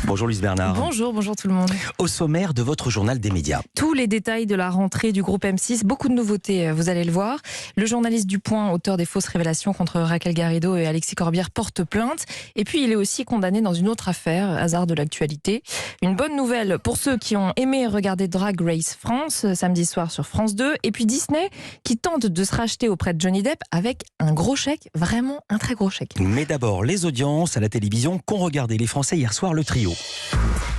Bonjour Louise Bernard. Bonjour tout le monde. Au sommaire de votre journal des médias. Tous les détails de la rentrée du groupe M6, beaucoup de nouveautés, vous allez le voir. Le journaliste du Point, auteur des fausses révélations contre Raquel Garrido et Alexis Corbière, porte plainte. Et puis il est aussi condamné dans une autre affaire, hasard de l'actualité. Une bonne nouvelle pour ceux qui ont aimé regarder Drag Race France, samedi soir sur France 2. Et puis Disney qui tente de se racheter auprès de Johnny Depp avec un gros chèque, vraiment un très gros chèque. Mais d'abord, les audiences à la télévision qu'ont regardé les Français hier soir, le trio.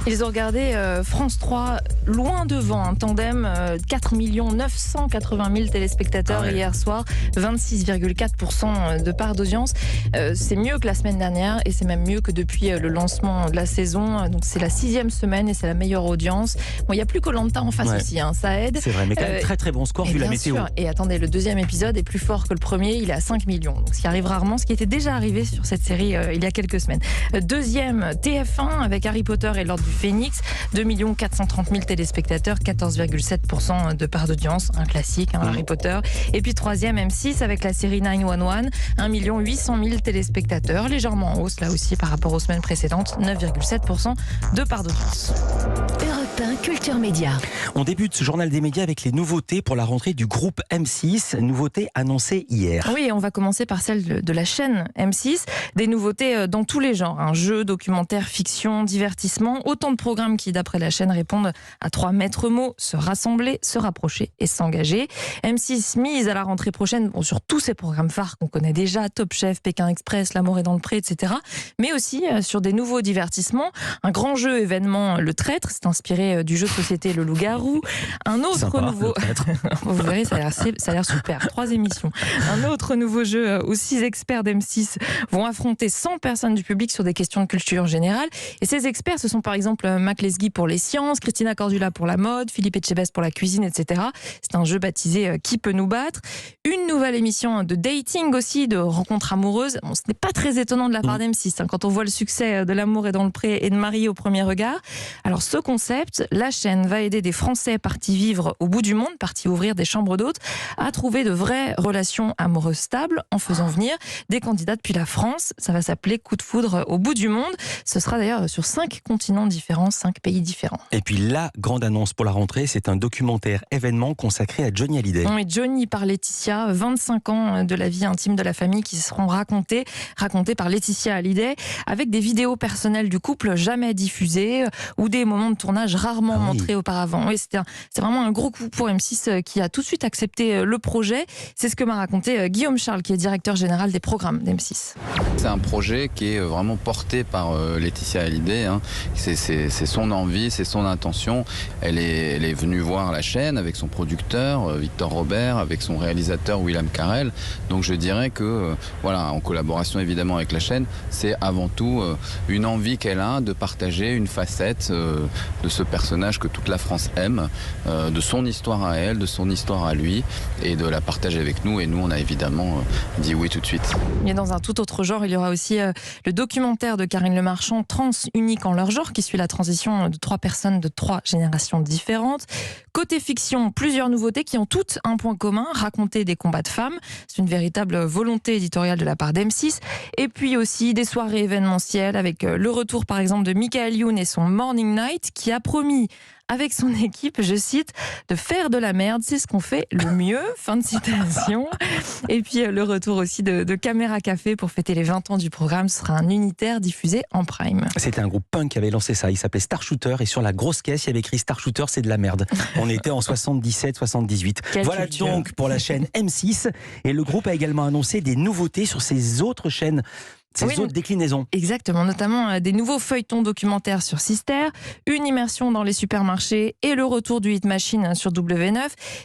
Ils ont regardé France 3 loin devant, un tandem, 4 980 000 téléspectateurs hier soir, 26,4% de part d'audience. C'est mieux que la semaine dernière et c'est même mieux que depuis le lancement de la saison. Donc c'est la 6e semaine et c'est la meilleure audience. Bon, il n'y a plus Koh-Lanta en face aussi, ça aide. C'est vrai, mais quand même très très bon score vu la météo. Sûr. Et attendez, le deuxième épisode est plus fort que le premier, il est à 5 millions. Donc ce qui arrive rarement, ce qui était déjà arrivé sur cette série il y a quelques semaines. Deuxième, TF1 avec Harry Potter et l'Ordre du Phénix, 2 430 000 téléspectateurs, 14,7% de part d'audience, un classique, Harry Potter. Et puis troisième, M6 avec la série 911, 1 800 000 téléspectateurs, légèrement en hausse là aussi par rapport aux semaines précédentes, 9,7% de part d'audience. Europe 1 Culture Média. On débute ce journal des médias avec les nouveautés pour la rentrée du groupe M6, nouveautés annoncées hier. Oui, on va commencer par celle de la chaîne M6, des nouveautés dans tous les genres, jeux, documentaires, fiction, divertissement, autant de programmes qui, d'après la chaîne, répondent à 3 maîtres mots: se rassembler, se rapprocher et s'engager. M6 mise à la rentrée prochaine sur tous ces programmes phares qu'on connaît déjà, Top Chef, Pékin Express, L'amour est dans le pré, etc. Mais aussi sur des nouveaux divertissements. Un grand jeu événement, Le Traître, c'est inspiré du jeu de société Le Loup-Garou. Un autre Sympa, nouveau... Vous verrez, ça a l'air super. 3 émissions. Un autre nouveau jeu où 6 experts d'M6 vont affronter 100 personnes du public sur des questions de culture générale. Et ces experts, ce sont par exemple Mac Lesguy pour les sciences, Christina Cordula pour la mode, Philippe Etchebest pour la cuisine, etc. C'est un jeu baptisé Qui peut nous battre. Une nouvelle émission de dating aussi, de rencontres amoureuses. Bon, ce n'est pas très étonnant de la part d'M6 quand on voit le succès de L'amour est dans le pré et de Mariés au premier regard. Alors ce concept, la chaîne va aider des Français partis vivre au bout du monde, partis ouvrir des chambres d'hôtes, à trouver de vraies relations amoureuses stables en faisant venir des candidats depuis la France. Ça va s'appeler Coup de foudre au bout du monde. Ce sera d'ailleurs sur 5 continents différents, 5 pays différents. Et puis la grande annonce pour la rentrée, c'est un documentaire événement consacré à Johnny Hallyday. Oui, Johnny par Laetitia, 25 ans de la vie intime de la famille qui seront racontées par Laetitia Hallyday, avec des vidéos personnelles du couple jamais diffusées ou des moments de tournage rarement montrés auparavant. Oui, c'est vraiment un gros coup pour M6 qui a tout de suite accepté le projet. C'est ce que m'a raconté Guillaume Charles, qui est directeur général des programmes d'M6. C'est un projet qui est vraiment porté par Laetitia Hallyday. C'est son envie, c'est son intention. Elle est venue voir la chaîne avec son producteur Victor Robert, avec son réalisateur William Carell. Donc je dirais que, en collaboration évidemment avec la chaîne, c'est avant tout une envie qu'elle a de partager une facette de ce personnage que toute la France aime, de son histoire à elle, de son histoire à lui, et de la partager avec nous. Et nous, on a évidemment dit oui tout de suite. Mais dans un tout autre genre, il y aura aussi le documentaire de Karine Le Marchand, Trans unique en leur genre, qui suit la transition de 3 personnes de 3 générations différentes. Côté fiction, plusieurs nouveautés qui ont toutes un point commun: raconter des combats de femmes. C'est une véritable volonté éditoriale de la part d'M6. Et puis aussi des soirées événementielles avec le retour par exemple de Michael Youn et son Morning Night, qui a promis avec son équipe, je cite, de faire de la merde, c'est ce qu'on fait le mieux, fin de citation. Et puis le retour aussi de Caméra Café pour fêter les 20 ans du programme. Ce sera un unitaire diffusé en prime. C'était un groupe punk qui avait lancé ça, il s'appelait Star Shooter, et sur la grosse caisse il y avait écrit Star Shooter c'est de la merde. On était en 77-78. Voilà culture. Donc pour la chaîne M6, et le groupe a également annoncé des nouveautés sur ses autres chaînes. Autres déclinaisons. Exactement, notamment des nouveaux feuilletons documentaires sur Sister, une immersion dans les supermarchés et le retour du Hit Machine sur W9.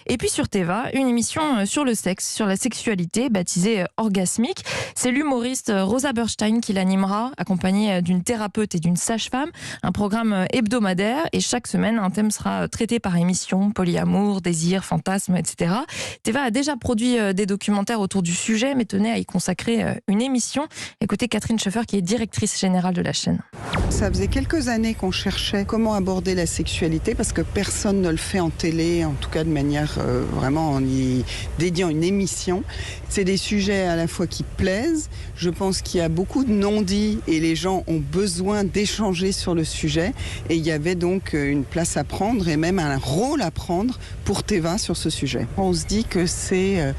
Et puis sur Teva, une émission sur le sexe, sur la sexualité, baptisée Orgasmique. C'est l'humoriste Rosa Berstein qui l'animera, accompagnée d'une thérapeute et d'une sage-femme. Un programme hebdomadaire, et chaque semaine, un thème sera traité par émission: polyamour, désir, fantasme, etc. Teva a déjà produit des documentaires autour du sujet, mais tenait à y consacrer une émission. Écoutez Catherine Schoeffer, qui est directrice générale de la chaîne. Ça faisait quelques années qu'on cherchait comment aborder la sexualité parce que personne ne le fait en télé, en tout cas de manière vraiment en y dédiant une émission. C'est des sujets à la fois qui plaisent. Je pense qu'il y a beaucoup de non-dits et les gens ont besoin d'échanger sur le sujet. Et il y avait donc une place à prendre et même un rôle à prendre pour Teva sur ce sujet. On se dit que c'est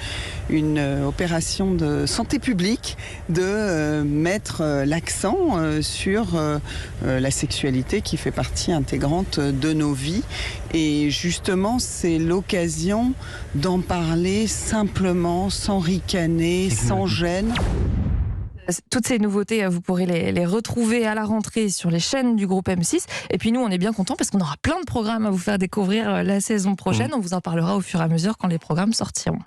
une opération de santé publique de mettre l'accent sur la sexualité qui fait partie intégrante de nos vies. Et justement, c'est l'occasion d'en parler simplement, sans ricaner, sans gêne. Toutes ces nouveautés, vous pourrez les retrouver à la rentrée sur les chaînes du groupe M6. Et puis nous, on est bien contents parce qu'on aura plein de programmes à vous faire découvrir la saison prochaine. On vous en parlera au fur et à mesure quand les programmes sortiront.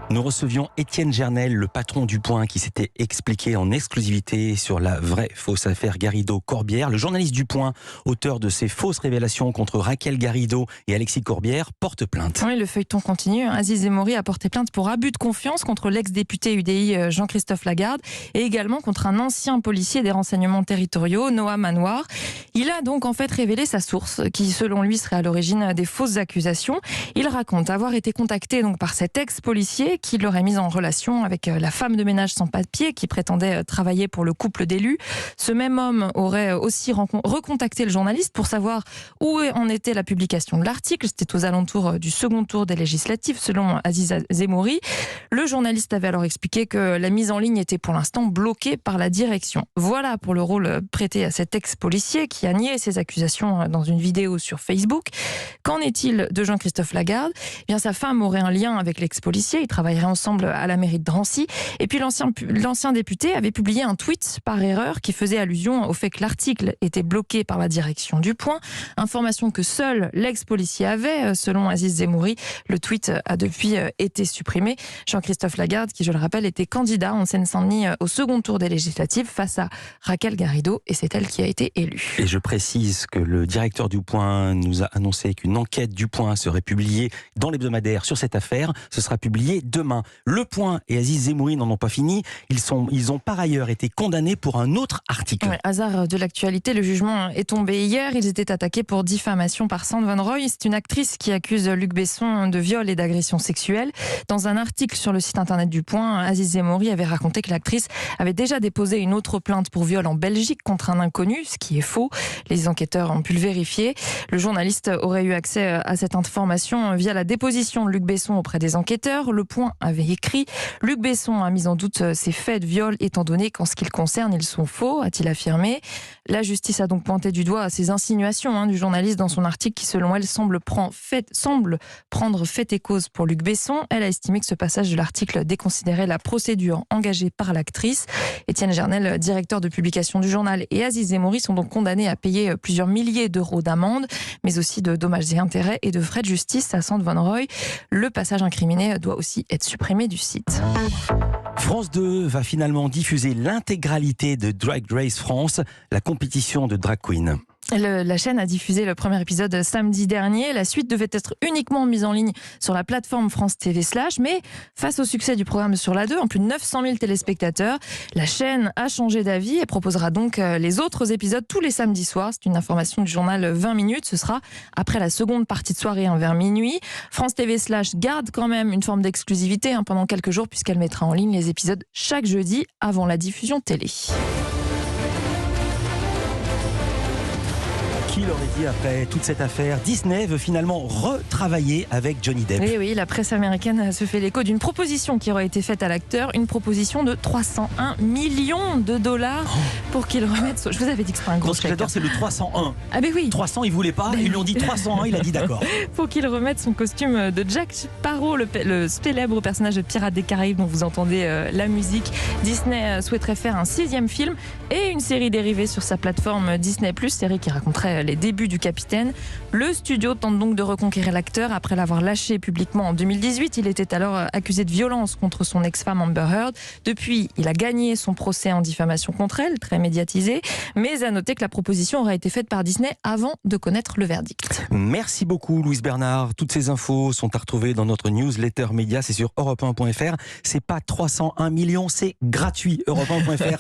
Nous recevions Étienne Gernel, le patron du Point, qui s'était expliqué en exclusivité sur la vraie fausse affaire Garrido-Corbière. Le journaliste du Point, auteur de ces fausses révélations contre Raquel Garrido et Alexis Corbière, porte plainte. Oui, le feuilleton continue. Aziz Zemmouri a porté plainte pour abus de confiance contre l'ex-député UDI Jean-Christophe Lagarde et également contre un ancien policier des renseignements territoriaux, Noah Manoir. Il a donc en fait révélé sa source, qui selon lui serait à l'origine des fausses accusations. Il raconte avoir été contacté donc par cet ex-policier qui l'aurait mis en relation avec la femme de ménage sans papier qui prétendait travailler pour le couple d'élus. Ce même homme aurait aussi recontacté le journaliste pour savoir où en était la publication de l'article. C'était aux alentours du second tour des législatives, selon Aziz Zemmouri. Le journaliste avait alors expliqué que la mise en ligne était pour l'instant bloquée par la direction. Voilà pour le rôle prêté à cet ex-policier qui a nié ces accusations dans une vidéo sur Facebook. Qu'en est-il de Jean-Christophe Lagarde ? Eh bien, sa femme aurait un lien avec l'ex-policier. Ils travailleraient ensemble à la mairie de Drancy. Et puis l'ancien député avait publié un tweet par erreur qui faisait allusion au fait que l'article était bloqué par la direction du Point. Information que seul l'ex-policier avait, selon Aziz Zemmouri. Le tweet a depuis été supprimé. Jean-Christophe Lagarde, qui je le rappelle, était candidat en Seine-Saint-Denis au second tour des législatives face à Raquel Garrido et c'est elle qui a été élue. Et je précise que le directeur du Point nous a annoncé qu'une enquête du Point serait publiée dans l'hebdomadaire sur cette affaire. Ce sera publié demain. Le Point et Aziz Zemmouri n'en ont pas fini. Ils ont par ailleurs été condamnés pour un autre article. Ouais, hasard de l'actualité, le jugement est tombé hier. Ils étaient attaqués pour diffamation par Sand Van Roy. C'est une actrice qui accuse Luc Besson de viol et d'agression sexuelle. Dans un article sur le site internet du Point, Aziz Zemmouri avait raconté que l'actrice avait déjà déposé une autre plainte pour viol en Belgique contre un inconnu, ce qui est faux. Les enquêteurs ont pu le vérifier. Le journaliste aurait eu accès à cette information via la déposition de Luc Besson auprès des enquêteurs. Le Point avait écrit « Luc Besson a mis en doute ces faits de viol étant donné qu'en ce qui le concerne, ils sont faux », a-t-il affirmé. La justice a donc pointé du doigt ces insinuations du journaliste dans son article qui, selon elle, semble prendre fait et cause pour Luc Besson. Elle a estimé que ce passage de l'article déconsidérait la procédure engagée par l'actrice. Étienne Gernel, directeur de publication du journal, et Aziz Zemmouri sont donc condamnés à payer plusieurs milliers d'euros d'amende, mais aussi de dommages et intérêts et de frais de justice à Sand Van Roy. Le passage incriminé doit aussi être supprimé du site. France 2 va finalement diffuser l'intégralité de Drag Race France, la compétition de drag queen. La chaîne a diffusé le premier épisode samedi dernier. La suite devait être uniquement mise en ligne sur la plateforme France TV /, mais face au succès du programme sur la 2, en plus de 900 000 téléspectateurs, la chaîne a changé d'avis et proposera donc les autres épisodes tous les samedis soirs. C'est une information du journal 20 minutes. Ce sera après la seconde partie de soirée vers minuit. France TV / garde quand même une forme d'exclusivité pendant quelques jours puisqu'elle mettra en ligne les épisodes chaque jeudi avant la diffusion télé. Qui l'aurait dit après toute cette affaire ? Disney veut finalement retravailler avec Johnny Depp. Oui, la presse américaine se fait l'écho d'une proposition qui aurait été faite à l'acteur, une proposition de 301 millions de dollars pour qu'il remette... Je vous avais dit que c'était un gros chèque. Ce que j'adore, c'est le 301. Ah ben oui. 300, il voulait pas, ils lui ont dit 301, il a dit d'accord. Pour qu'il remette son costume de Jack Sparrow, le célèbre personnage de Pirates des Caraïbes dont vous entendez la musique. Disney souhaiterait faire un 6e film et une série dérivée sur sa plateforme Disney+, série qui raconterait les débuts du capitaine. Le studio tente donc de reconquérir l'acteur après l'avoir lâché publiquement en 2018. Il était alors accusé de violence contre son ex-femme Amber Heard. Depuis, il a gagné son procès en diffamation contre elle, très médiatisé. Mais à noter que la proposition aurait été faite par Disney avant de connaître le verdict. Merci beaucoup Louise Bernard. Toutes ces infos sont à retrouver dans notre newsletter média. C'est sur europe1.fr. C'est pas 301 millions, c'est gratuit. europe1.fr.